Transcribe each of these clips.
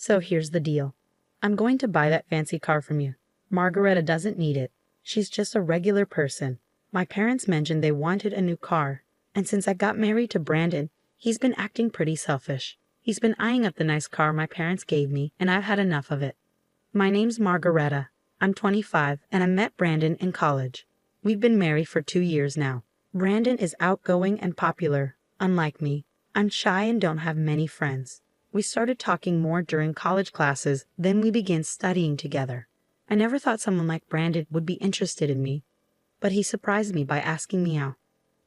So here's the deal. I'm going to buy that fancy car from you. Margareta doesn't need it. She's just a regular person. My parents mentioned they wanted a new car, and since I got married to Brandon, he's been acting pretty selfish. He's been eyeing up the nice car my parents gave me, and I've had enough of it. My name's Margareta. I'm 25, and I met Brandon in college. We've been married for 2 years now. Brandon is outgoing and popular. Unlike me, I'm shy and don't have many friends. We started talking more during college classes, then we began studying together. I never thought someone like Brandon would be interested in me, but he surprised me by asking me out.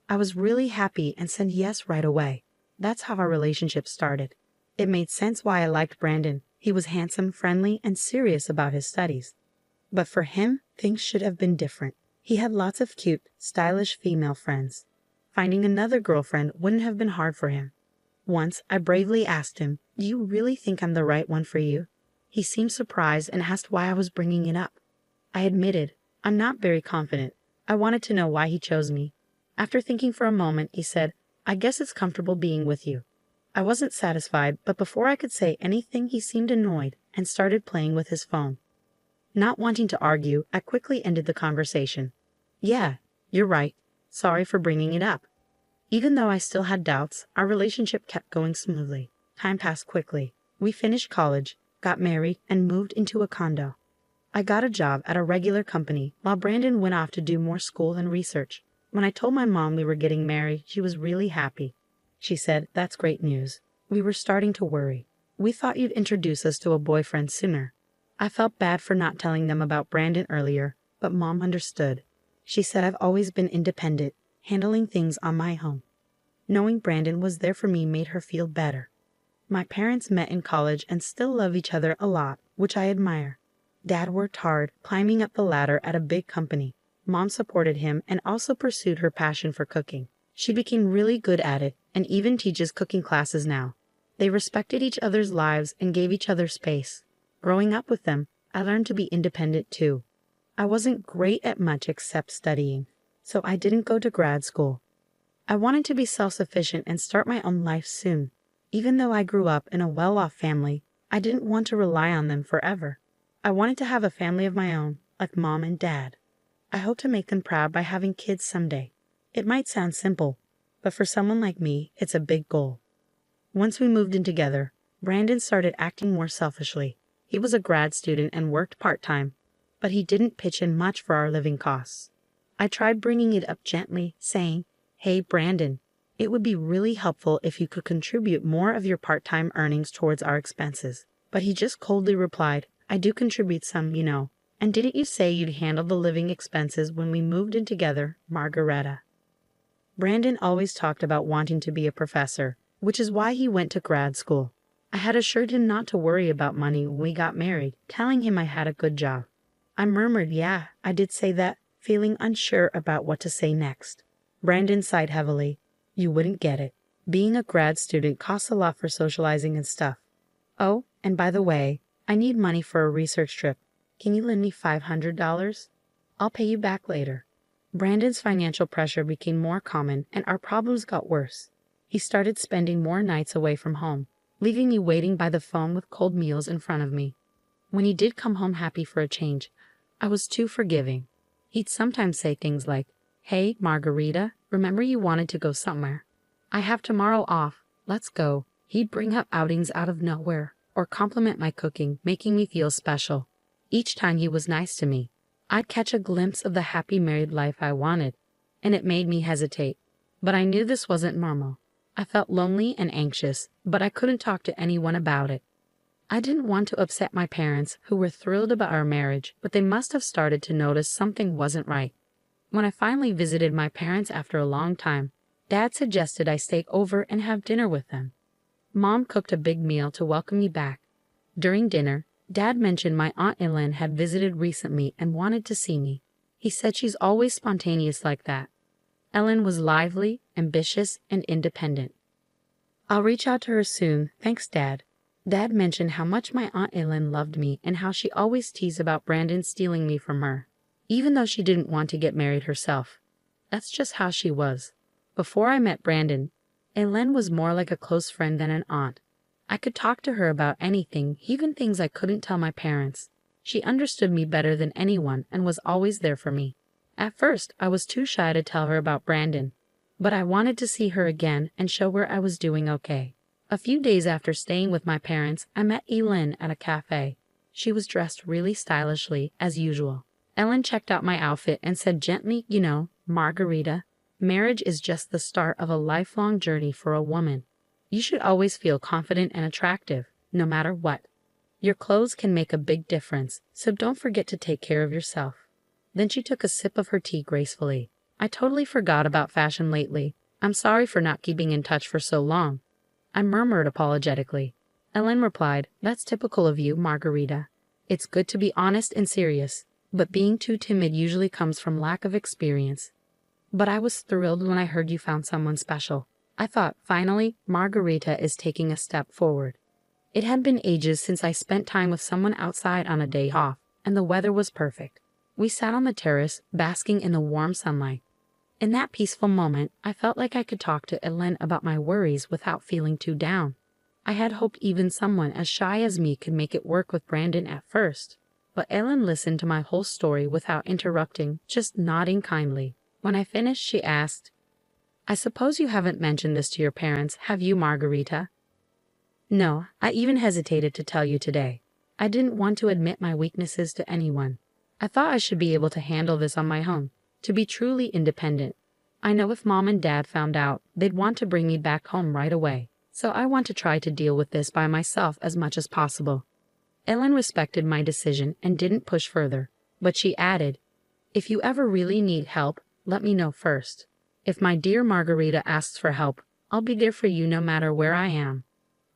I was really happy and said yes right away. That's how our relationship started. It made sense why I liked Brandon. He was handsome, friendly, and serious about his studies. But for him, things should have been different. He had lots of cute, stylish female friends. Finding another girlfriend wouldn't have been hard for him. Once, I bravely asked him, "Do you really think I'm the right one for you?" He seemed surprised and asked why I was bringing it up. I admitted, "I'm not very confident." I wanted to know why he chose me. After thinking for a moment, he said, "I guess it's comfortable being with you." I wasn't satisfied, but before I could say anything, he seemed annoyed and started playing with his phone. Not wanting to argue, I quickly ended the conversation. "Yeah, you're right. Sorry for bringing it up." Even though I still had doubts, our relationship kept going smoothly. Time passed quickly. We finished college, got married, and moved into a condo. I got a job at a regular company while Brandon went off to do more school and research. When I told my mom we were getting married, she was really happy. She said, "That's great news." We were starting to worry. "We thought you'd introduce us to a boyfriend sooner." I felt bad for not telling them about Brandon earlier, but Mom understood. She said I've always been independent, handling things on my own. Knowing Brandon was there for me made her feel better. My parents met in college and still love each other a lot, which I admire. Dad worked hard, climbing up the ladder at a big company. Mom supported him and also pursued her passion for cooking. She became really good at it and even teaches cooking classes now. They respected each other's lives and gave each other space. Growing up with them, I learned to be independent too. I wasn't great at much except studying, so I didn't go to grad school. I wanted to be self-sufficient and start my own life soon. Even though I grew up in a well-off family, I didn't want to rely on them forever. I wanted to have a family of my own, like Mom and Dad. I hope to make them proud by having kids someday. It might sound simple, but for someone like me, it's a big goal. Once we moved in together, Brandon started acting more selfishly. He was a grad student and worked part-time, but he didn't pitch in much for our living costs. I tried bringing it up gently, saying, "Hey, Brandon, it would be really helpful if you could contribute more of your part-time earnings towards our expenses." But he just coldly replied, "I do contribute some, you know. And didn't you say you'd handle the living expenses when we moved in together, Margareta?" Brandon always talked about wanting to be a professor, which is why he went to grad school. I had assured him not to worry about money when we got married, telling him I had a good job. I murmured, "Yeah, I did say that," feeling unsure about what to say next. Brandon sighed heavily. "You wouldn't get it. Being a grad student costs a lot for socializing and stuff. Oh, and by the way, I need money for a research trip. Can you lend me $500? I'll pay you back later." Brandon's financial pressure became more common and our problems got worse. He started spending more nights away from home, leaving me waiting by the phone with cold meals in front of me. When he did come home happy for a change, I was too forgiving. He'd sometimes say things like, "Hey, Margarita, remember you wanted to go somewhere? I have tomorrow off. Let's go." He'd bring up outings out of nowhere or compliment my cooking, making me feel special. Each time he was nice to me, I'd catch a glimpse of the happy married life I wanted, and it made me hesitate. But I knew this wasn't normal. I felt lonely and anxious, but I couldn't talk to anyone about it. I didn't want to upset my parents, who were thrilled about our marriage, but they must have started to notice something wasn't right. When I finally visited my parents after a long time, Dad suggested I stay over and have dinner with them. Mom cooked a big meal to welcome me back. During dinner, Dad mentioned my Aunt Ellen had visited recently and wanted to see me. He said she's always spontaneous like that. Ellen was lively, ambitious, and independent. "I'll reach out to her soon, thanks, Dad." Dad mentioned how much my Aunt Ellen loved me and how she always teased about Brandon stealing me from her, even though she didn't want to get married herself. That's just how she was. Before I met Brandon, Ellen was more like a close friend than an aunt. I could talk to her about anything, even things I couldn't tell my parents. She understood me better than anyone and was always there for me. At first, I was too shy to tell her about Brandon, but I wanted to see her again and show her I was doing okay. A few days after staying with my parents, I met Ellen at a cafe. She was dressed really stylishly, as usual. Ellen checked out my outfit and said gently, Margarita, marriage is just the start of a lifelong journey for a woman. You should always feel confident and attractive, no matter what. Your clothes can make a big difference, so don't forget to take care of yourself. Then she took a sip of her tea gracefully. I totally forgot about fashion lately. I'm sorry for not keeping in touch for so long. I murmured apologetically. Ellen replied, That's typical of you, Margarita. It's good to be honest and serious, but being too timid usually comes from lack of experience. But I was thrilled when I heard you found someone special. I thought, finally, Margarita is taking a step forward. It had been ages since I spent time with someone outside on a day off, and the weather was perfect. We sat on the terrace, basking in the warm sunlight. In that peaceful moment, I felt like I could talk to Ellen about my worries without feeling too down. I had hoped even someone as shy as me could make it work with Brandon at first. But Ellen listened to my whole story without interrupting, just nodding kindly. When I finished, she asked, I suppose you haven't mentioned this to your parents, have you, Margarita? No, I even hesitated to tell you today. I didn't want to admit my weaknesses to anyone. I thought I should be able to handle this on my own, to be truly independent. I know if Mom and Dad found out, they'd want to bring me back home right away, so I want to try to deal with this by myself as much as possible. Ellen respected my decision and didn't push further, but she added, If you ever really need help, let me know first. If my dear Margarita asks for help, I'll be there for you no matter where I am.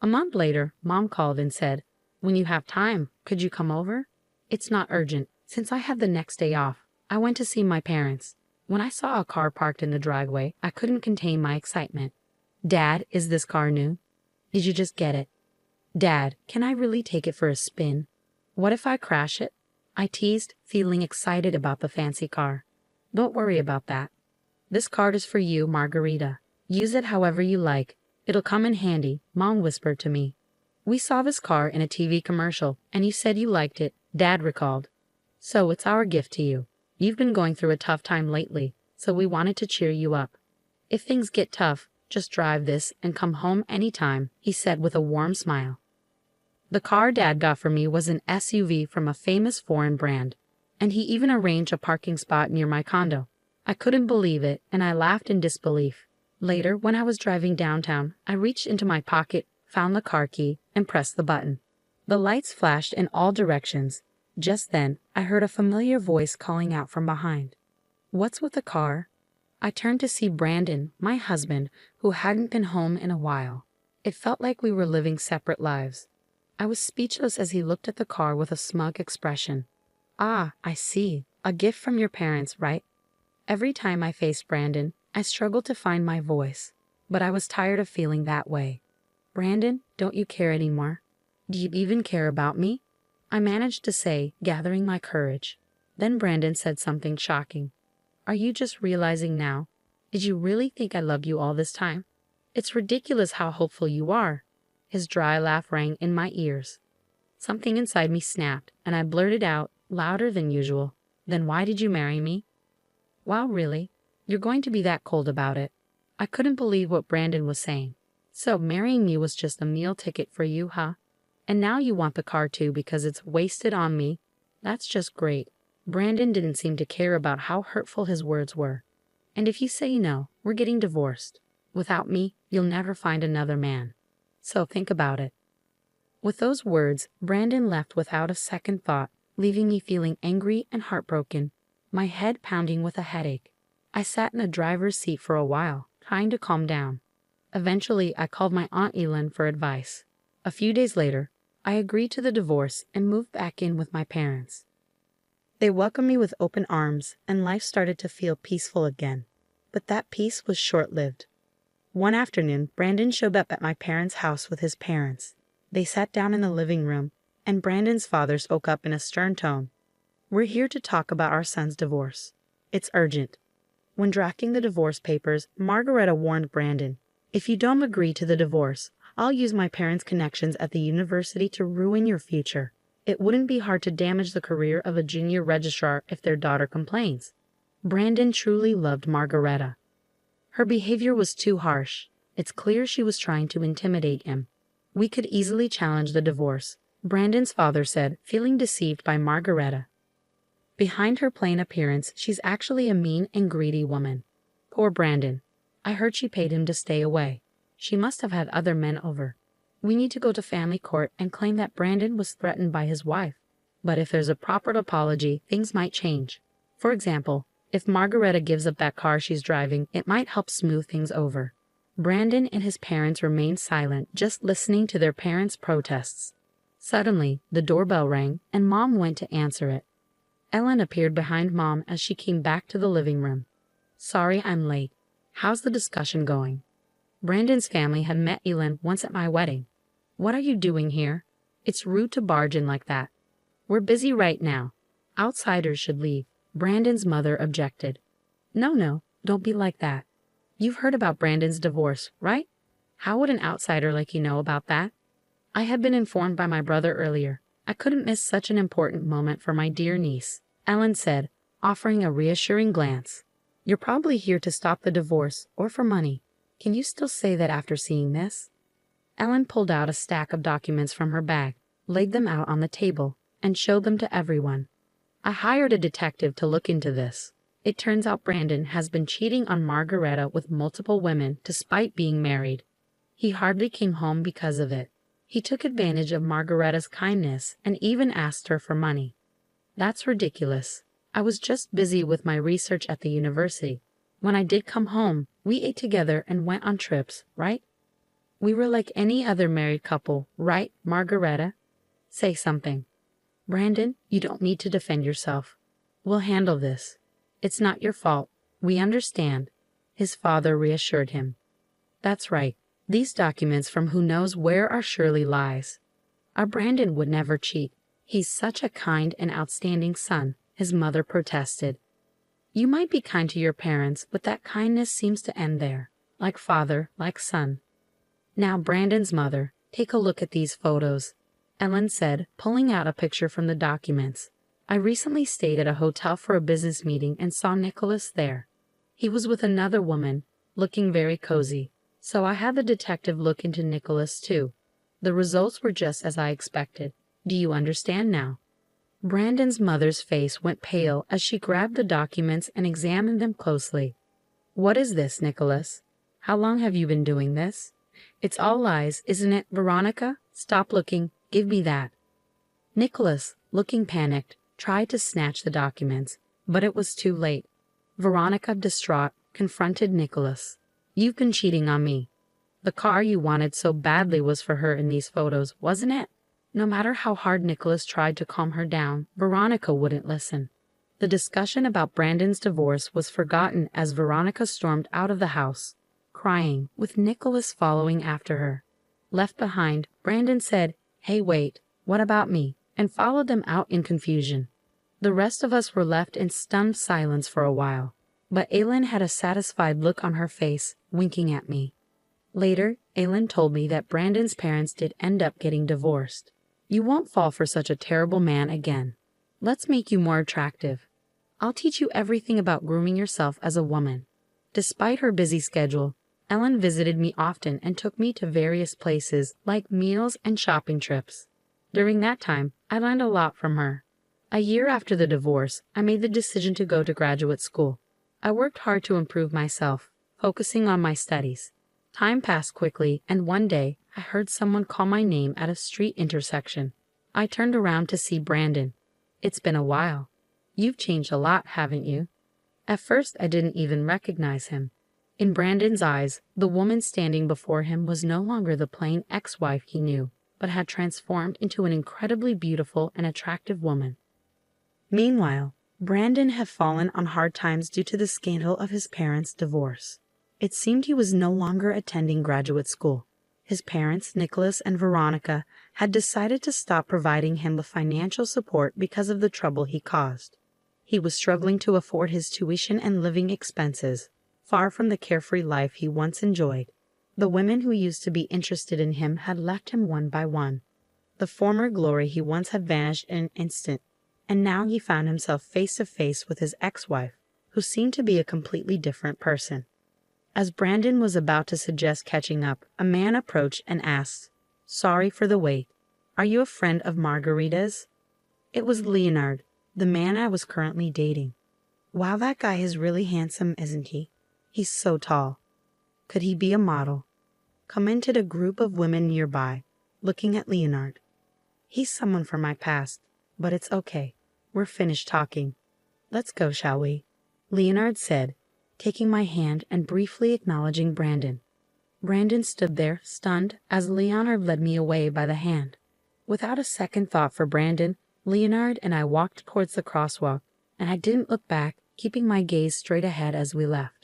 A month later, Mom called and said, When you have time, could you come over? It's not urgent. Since I had the next day off, I went to see my parents. When I saw a car parked in the driveway, I couldn't contain my excitement. Dad, is this car new? Did you just get it? Dad, can I really take it for a spin? What if I crash it? I teased, feeling excited about the fancy car. Don't worry about that. This card is for you, Margarita. Use it however you like. It'll come in handy, Mom whispered to me. We saw this car in a TV commercial, and you said you liked it, Dad recalled. So it's our gift to you. You've been going through a tough time lately, so we wanted to cheer you up. If things get tough, just drive this and come home anytime, he said with a warm smile. The car Dad got for me was an SUV from a famous foreign brand, and he even arranged a parking spot near my condo. I couldn't believe it, and I laughed in disbelief. Later, when I was driving downtown, I reached into my pocket, found the car key, and pressed the button. The lights flashed in all directions. Just then, I heard a familiar voice calling out from behind. What's with the car? I turned to see Brandon, my husband, who hadn't been home in a while. It felt like we were living separate lives. I was speechless as he looked at the car with a smug expression. Ah, I see. A gift from your parents, right? Every time I faced Brandon, I struggled to find my voice, but I was tired of feeling that way. Brandon, don't you care anymore? Do you even care about me? I managed to say, gathering my courage. Then Brandon said something shocking. Are you just realizing now? Did you really think I loved you all this time? It's ridiculous how hopeful you are. His dry laugh rang in my ears. Something inside me snapped, and I blurted out, louder than usual. Then why did you marry me? Wow, really? You're going to be that cold about it. I couldn't believe what Brandon was saying. So marrying me was just a meal ticket for you, huh? And now you want the car too because it's wasted on me? That's just great. Brandon didn't seem to care about how hurtful his words were. And if you say no, we're getting divorced. Without me, you'll never find another man. So think about it. With those words, Brandon left without a second thought, leaving me feeling angry and heartbroken, my head pounding with a headache. I sat in the driver's seat for a while, trying to calm down. Eventually, I called my Aunt Ellen for advice. A few days later, I agreed to the divorce and moved back in with my parents. They welcomed me with open arms, and life started to feel peaceful again. But that peace was short-lived. One afternoon, Brandon showed up at my parents' house with his parents. They sat down in the living room, and Brandon's father spoke up in a stern tone. We're here to talk about our son's divorce. It's urgent. When drafting the divorce papers, Margarita warned Brandon, if you don't agree to the divorce, I'll use my parents' connections at the university to ruin your future. It wouldn't be hard to damage the career of a junior registrar if their daughter complains. Brandon truly loved Margareta. Her behavior was too harsh. It's clear she was trying to intimidate him. We could easily challenge the divorce, Brandon's father said, feeling deceived by Margareta. Behind her plain appearance, she's actually a mean and greedy woman. Poor Brandon. I heard she paid him to stay away. She must have had other men over. We need to go to family court and claim that Brandon was threatened by his wife. But if there's a proper apology, things might change. For example, if Margareta gives up that car she's driving, it might help smooth things over. Brandon and his parents remained silent, just listening to their parents' protests. Suddenly, the doorbell rang, and Mom went to answer it. Ellen appeared behind Mom as she came back to the living room. Sorry I'm late. How's the discussion going? Brandon's family had met Ellen once at my wedding. What are you doing here? It's rude to barge in like that. We're busy right now. Outsiders should leave. Brandon's mother objected. No, don't be like that. You've heard about Brandon's divorce, right? How would an outsider like you know about that? I had been informed by my brother earlier. I couldn't miss such an important moment for my dear niece, Ellen said, offering a reassuring glance. You're probably here to stop the divorce, or for money. Can you still say that after seeing this? Ellen pulled out a stack of documents from her bag, laid them out on the table, and showed them to everyone. I hired a detective to look into this. It turns out Brandon has been cheating on Margareta with multiple women despite being married. He hardly came home because of it. He took advantage of Margareta's kindness and even asked her for money. That's ridiculous. I was just busy with my research at the university. When I did come home, we ate together and went on trips, right? We were like any other married couple, right, Margareta? Say something. Brandon, you don't need to defend yourself. We'll handle this. It's not your fault. We understand, his father reassured him. That's right. These documents from who knows where are surely lies. Our Brandon would never cheat. He's such a kind and outstanding son, his mother protested. You might be kind to your parents, but that kindness seems to end there. Like father, like son. Now Brandon's mother, take a look at these photos, Ellen said, pulling out a picture from the documents. I recently stayed at a hotel for a business meeting and saw Nicholas there. He was with another woman, looking very cozy, so I had the detective look into Nicholas too. The results were just as I expected. Do you understand now? Brandon's mother's face went pale as she grabbed the documents and examined them closely. What is this, Nicholas? How long have you been doing this? It's all lies, isn't it, Veronica? Stop looking. Give me that. Nicholas, looking panicked, tried to snatch the documents, but it was too late. Veronica, distraught, confronted Nicholas. You've been cheating on me. The car you wanted so badly was for her in these photos, wasn't it? No matter how hard Nicholas tried to calm her down, Veronica wouldn't listen. The discussion about Brandon's divorce was forgotten as Veronica stormed out of the house, crying, with Nicholas following after her. Left behind, Brandon said, "Hey, wait, what about me?" and followed them out in confusion. The rest of us were left in stunned silence for a while, but Aylin had a satisfied look on her face, winking at me. Later, Aylin told me that Brandon's parents did end up getting divorced. You won't fall for such a terrible man again. Let's make you more attractive. I'll teach you everything about grooming yourself as a woman. Despite her busy schedule, Ellen visited me often and took me to various places like meals and shopping trips. During that time, I learned a lot from her. A year after the divorce, I made the decision to go to graduate school. I worked hard to improve myself, focusing on my studies. Time passed quickly, and one day, I heard someone call my name at a street intersection. I turned around to see Brandon. It's been a while. You've changed a lot, haven't you? At first, I didn't even recognize him. In Brandon's eyes, the woman standing before him was no longer the plain ex-wife he knew, but had transformed into an incredibly beautiful and attractive woman. Meanwhile, Brandon had fallen on hard times due to the scandal of his parents' divorce. It seemed he was no longer attending graduate school. His parents, Nicholas and Veronica, had decided to stop providing him with financial support because of the trouble he caused. He was struggling to afford his tuition and living expenses, far from the carefree life he once enjoyed. The women who used to be interested in him had left him one by one. The former glory he once had vanished in an instant, and now he found himself face to face with his ex-wife, who seemed to be a completely different person. As Brandon was about to suggest catching up, a man approached and asked, "Sorry for the wait. Are you a friend of Margarita's?" It was Leonard, the man I was currently dating. Wow, that guy is really handsome, isn't he? He's so tall. Could he be a model? Commented a group of women nearby, looking at Leonard. He's someone from my past, but it's okay. We're finished talking. Let's go, shall we? Leonard said, taking my hand and briefly acknowledging Brandon. Brandon stood there, stunned, as Leonard led me away by the hand. Without a second thought for Brandon, Leonard and I walked towards the crosswalk, and I didn't look back, keeping my gaze straight ahead as we left.